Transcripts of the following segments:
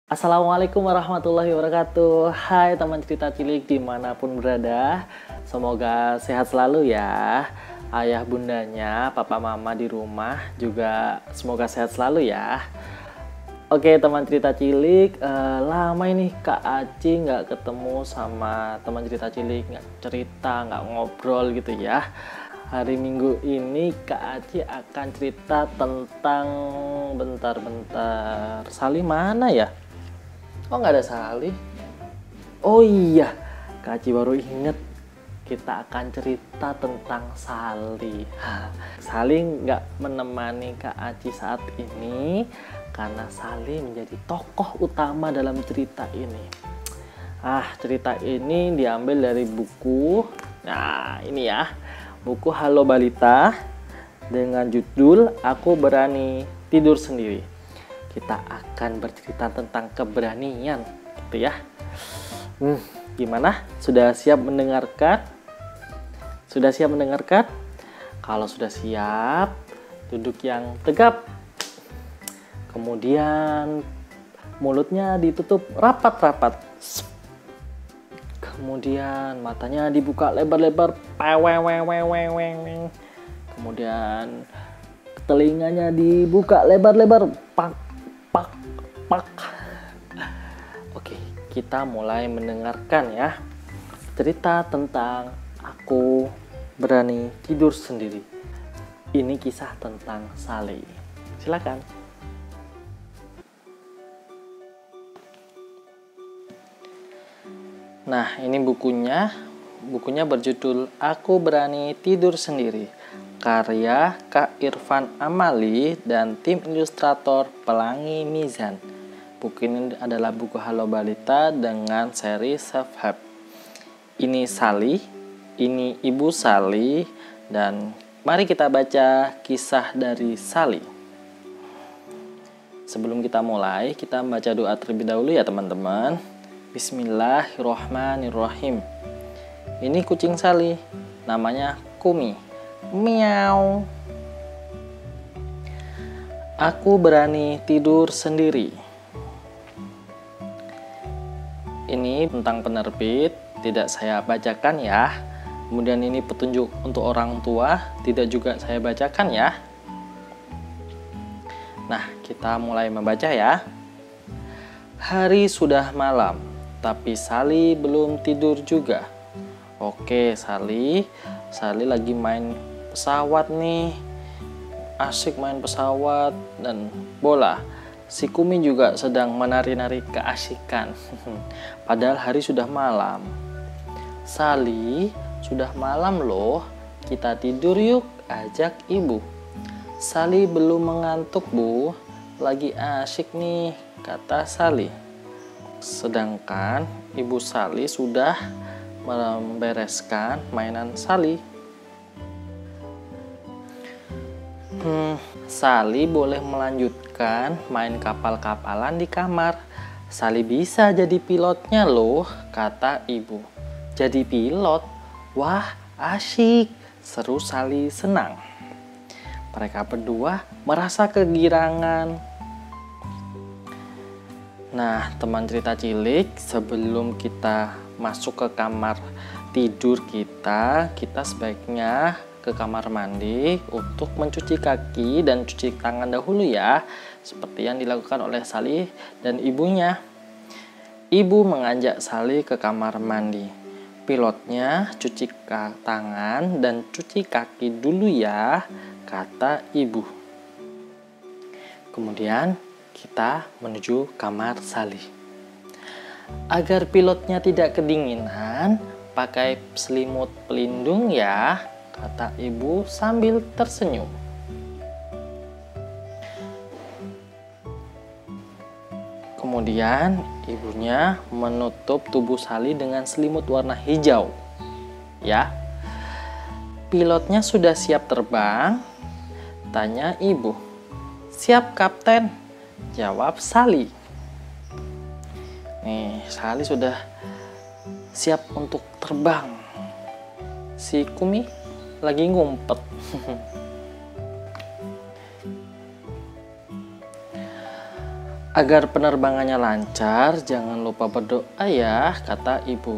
Assalamualaikum warahmatullahi wabarakatuh. Hai teman cerita cilik dimanapun berada, semoga sehat selalu ya. Ayah bundanya, papa mama di rumah juga semoga sehat selalu ya. Oke teman cerita cilik, lama ini Kak Aci nggak ketemu sama teman cerita cilik, nggak cerita, nggak ngobrol gitu ya. Hari Minggu ini Kak Aci akan cerita tentang bentar-bentar Sali mana ya? Oh nggak ada Sali. Oh iya, Kak Aci baru inget kita akan cerita tentang Sali. Sali nggak menemani Kak Aci saat ini karena Sali menjadi tokoh utama dalam cerita ini. Cerita ini diambil dari buku. Nah ini ya, buku Halo Balita dengan judul Aku Berani Tidur Sendiri. Kita akan bercerita tentang keberanian, gitu ya. Gimana? Sudah siap mendengarkan? Sudah siap mendengarkan? Kalau sudah siap, duduk yang tegap. Kemudian mulutnya ditutup rapat-rapat. Kemudian matanya dibuka lebar-lebar. Kemudian telinganya dibuka lebar-lebar. Pak. Oke, kita mulai mendengarkan ya. Cerita tentang Aku Berani Tidur Sendiri. Ini kisah tentang Sali. Silakan. Nah, ini bukunya. Bukunya berjudul Aku Berani Tidur Sendiri. Karya Kak Irfan Amali dan tim ilustrator Pelangi Mizan. Buku ini adalah buku Halo Balita dengan seri self-help. Ini Sali, ini Ibu Sali, dan mari kita baca kisah dari Sali. Sebelum kita mulai, kita baca doa terlebih dahulu ya teman-teman. Bismillahirrohmanirrohim. Ini kucing Sali, namanya Kumi. Miau. Aku berani tidur sendiri. Ini tentang penerbit, tidak saya bacakan ya. Kemudian ini petunjuk untuk orang tua, tidak juga saya bacakan ya. Nah, kita mulai membaca ya. Hari sudah malam, tapi Sali belum tidur juga. Oke, Sali lagi main pesawat nih. Asik main pesawat dan bola. Si Kumi juga sedang menari-nari keasikan. Padahal hari sudah malam. Sali, sudah malam loh. Kita tidur yuk, ajak ibu. Sali belum mengantuk bu. Lagi asik nih, kata Sali. Sedangkan ibu Sali sudah membereskan mainan Sali. Sali boleh melanjutkan main kapal-kapalan di kamar. Sali bisa jadi pilotnya loh, kata ibu. Jadi pilot? Wah, asyik, seru Sali senang. Mereka berdua merasa kegirangan. Nah, teman cerita cilik, sebelum kita masuk ke kamar tidur kita sebaiknya ke kamar mandi untuk mencuci kaki dan cuci tangan dahulu ya, seperti yang dilakukan oleh Sali dan ibunya. Ibu mengajak Sali ke kamar mandi. Pilotnya cuci tangan dan cuci kaki dulu ya, kata ibu. Kemudian kita menuju kamar Sali. Agar pilotnya tidak kedinginan, pakai selimut pelindung ya, kata ibu sambil tersenyum. Kemudian ibunya menutup tubuh Sali dengan selimut warna hijau. Ya. Pilotnya sudah siap terbang? Tanya ibu. Siap kapten, jawab Sali. Nih, Sali sudah siap untuk terbang. Si Kumi lagi ngumpet. Agar penerbangannya lancar, jangan lupa berdoa ya, kata ibu.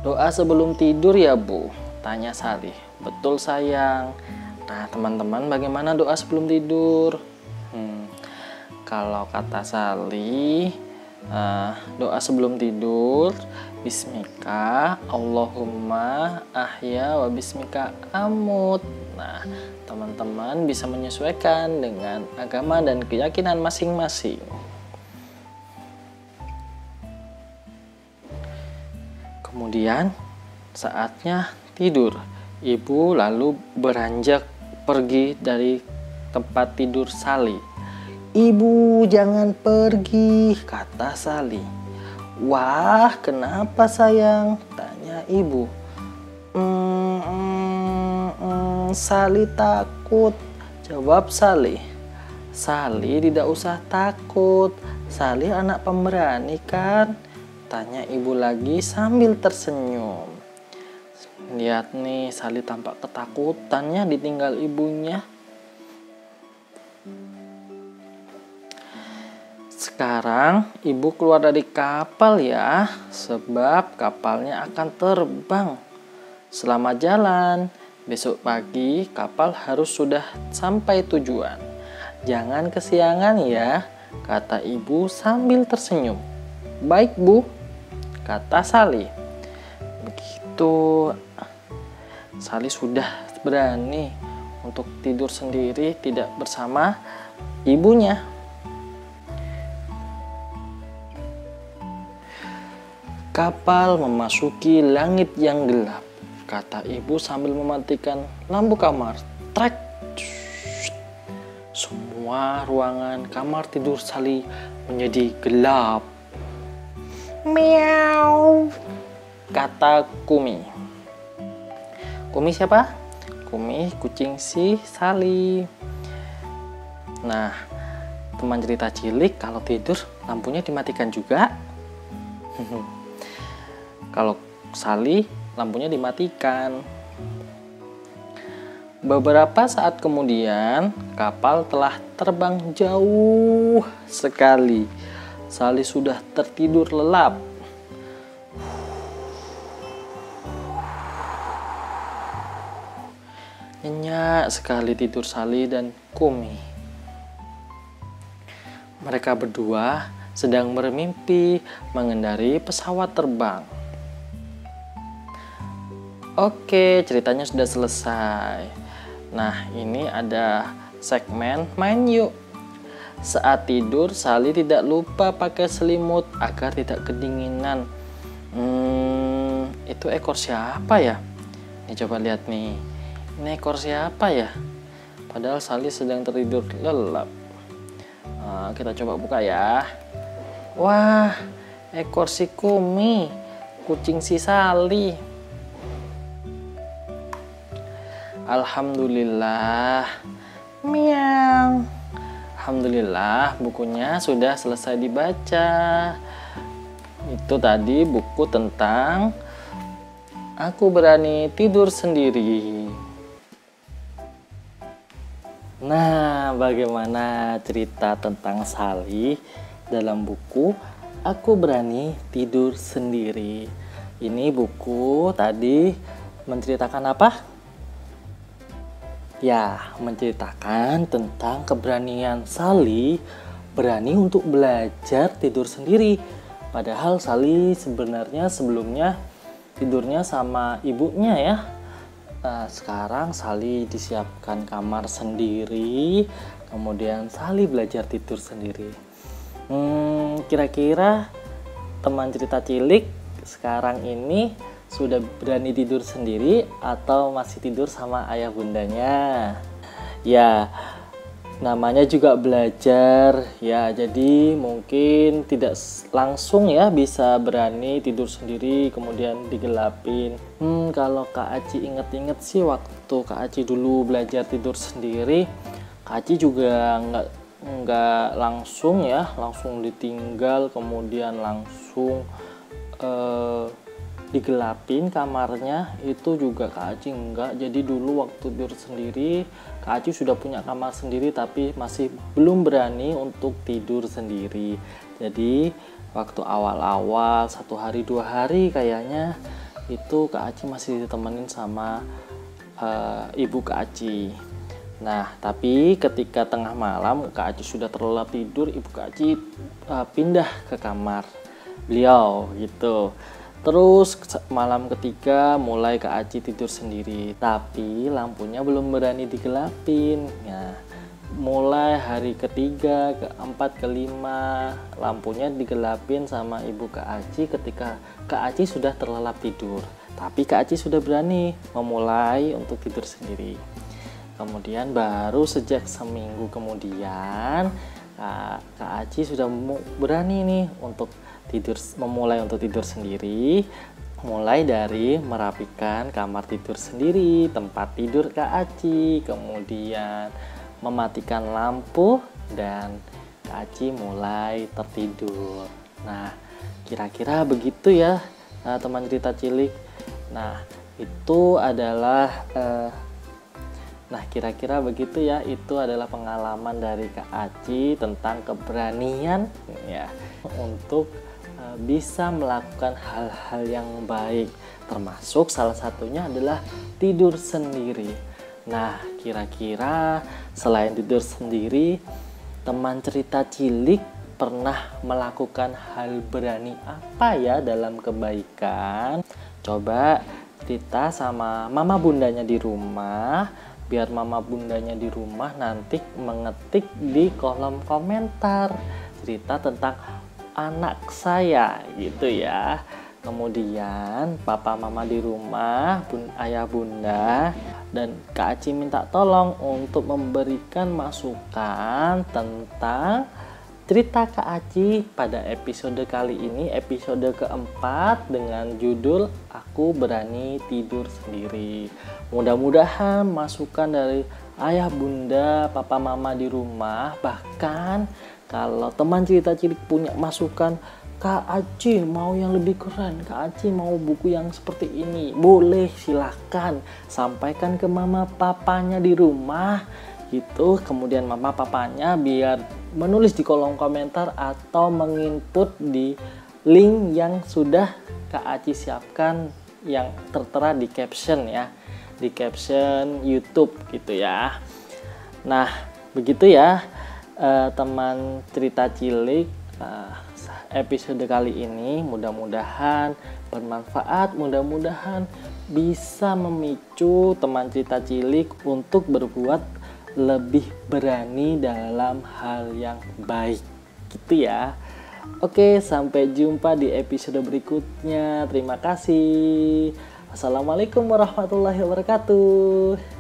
Doa sebelum tidur ya bu? Tanya Sally. Betul sayang. Nah teman-teman, bagaimana doa sebelum tidur? Kalau kata Sally, doa sebelum tidur, Bismika Allahumma ahya wa bismika amut. Nah teman-teman bisa menyesuaikan dengan agama dan keyakinan masing-masing. Kemudian saatnya tidur. Ibu lalu beranjak pergi dari tempat tidur Sally. Ibu jangan pergi, kata Sally. Wah, kenapa sayang? Tanya ibu. Sally takut, jawab Sally. Sally tidak usah takut, Sally anak pemberani kan? Tanya ibu lagi sambil tersenyum. Lihat nih, Sally tampak ketakutannya ditinggal ibunya. Sekarang ibu keluar dari kapal ya, sebab kapalnya akan terbang. Selamat jalan, besok pagi kapal harus sudah sampai tujuan. Jangan kesiangan ya, kata ibu sambil tersenyum. Baik bu, kata Sally. Begitu, Sally sudah berani untuk tidur sendiri, tidak bersama ibunya. Kapal memasuki langit yang gelap, kata ibu sambil mematikan lampu kamar. Trek. Semua ruangan kamar tidur Sally menjadi gelap. Meow, kata Kumi. Kumi siapa? Kumi kucing si Sally. Nah, teman cerita cilik kalau tidur lampunya dimatikan juga. Kalau Sally lampunya dimatikan. Beberapa saat kemudian kapal telah terbang jauh sekali. Sally sudah tertidur lelap. Nyenyak sekali tidur Sally dan Kumi. Mereka berdua sedang bermimpi mengendarai pesawat terbang. Oke, ceritanya sudah selesai. Nah, ini ada segmen main yuk. Saat tidur, Sally tidak lupa pakai selimut agar tidak kedinginan. Itu ekor siapa ya? Ini coba lihat nih. Ini ekor siapa ya? Padahal Sally sedang tertidur lelap. Kita coba buka ya. Wah, ekor si Kumi, kucing si Sally. Alhamdulillah. Miau. Alhamdulillah bukunya sudah selesai dibaca. Itu tadi buku tentang Aku Berani Tidur Sendiri. Nah, bagaimana cerita tentang Sally dalam buku Aku Berani Tidur Sendiri? Ini buku tadi menceritakan apa? Ya, menceritakan tentang keberanian Sally berani untuk belajar tidur sendiri. Padahal Sally sebenarnya sebelumnya tidurnya sama ibunya ya. Sekarang Sally disiapkan kamar sendiri, kemudian Sally belajar tidur sendiri. Kira-kira teman cerita cilik sekarang ini sudah berani tidur sendiri atau masih tidur sama ayah bundanya? Ya, namanya juga belajar ya, jadi mungkin tidak langsung ya bisa berani tidur sendiri kemudian digelapin. Kalau Kak Aci inget-inget sih waktu Kak Aci dulu belajar tidur sendiri, Kak Aci juga nggak langsung ya, langsung ditinggal kemudian langsung digelapin kamarnya, itu juga Kak Aci enggak. Jadi dulu waktu tidur sendiri, Kak Aci sudah punya kamar sendiri tapi masih belum berani untuk tidur sendiri. Jadi waktu awal-awal 1 hari 2 hari kayaknya itu Kak Aci masih ditemenin sama ibu Kak Aci. Nah, tapi ketika tengah malam Kak Aci sudah terlelap tidur, ibu Kak Aci pindah ke kamar beliau gitu. Terus malam ketiga mulai Kak Aci tidur sendiri, tapi lampunya belum berani digelapin. Ya, mulai hari ketiga, keempat, kelima lampunya digelapin sama ibu Kak Aci ketika Kak Aci sudah terlelap tidur. Tapi Kak Aci sudah berani memulai untuk tidur sendiri. Kemudian baru sejak seminggu kemudian Kak Aci sudah berani nih untuk memulai untuk tidur sendiri, mulai dari merapikan kamar tidur sendiri, tempat tidur Kak Aci, kemudian mematikan lampu, dan Kak Aci mulai tertidur. Nah, kira-kira begitu ya teman cerita cilik. Nah, itu adalah kira-kira begitu ya, itu adalah pengalaman dari Kak Aci tentang keberanian ya untuk bisa melakukan hal-hal yang baik, termasuk salah satunya adalah tidur sendiri. Nah, kira-kira selain tidur sendiri, teman cerita cilik pernah melakukan hal berani apa ya dalam kebaikan? Coba cerita sama mama bundanya di rumah, biar mama bundanya di rumah nanti mengetik di kolom komentar cerita tentang anak saya gitu ya. Kemudian papa mama di rumah, ayah bunda, dan Kak Aci minta tolong untuk memberikan masukan tentang cerita Kak Aci pada episode kali ini, episode keempat dengan judul Aku Berani Tidur Sendiri. Mudah-mudahan masukan dari ayah bunda, papa mama di rumah, bahkan kalau teman cerita cilik punya masukan, Kak Aci mau yang lebih keren, Kak Aci mau buku yang seperti ini, boleh silahkan sampaikan ke mama papanya di rumah gitu. Kemudian mama papanya biar menulis di kolom komentar atau menginput di link yang sudah Kak Aci siapkan yang tertera di caption ya, di caption YouTube gitu ya. Nah, begitu ya teman cerita cilik, episode kali ini mudah-mudahan bermanfaat, mudah-mudahan bisa memicu teman cerita cilik untuk berbuat lebih berani dalam hal yang baik gitu ya. Oke, sampai jumpa di episode berikutnya. Terima kasih. Assalamualaikum warahmatullahi wabarakatuh.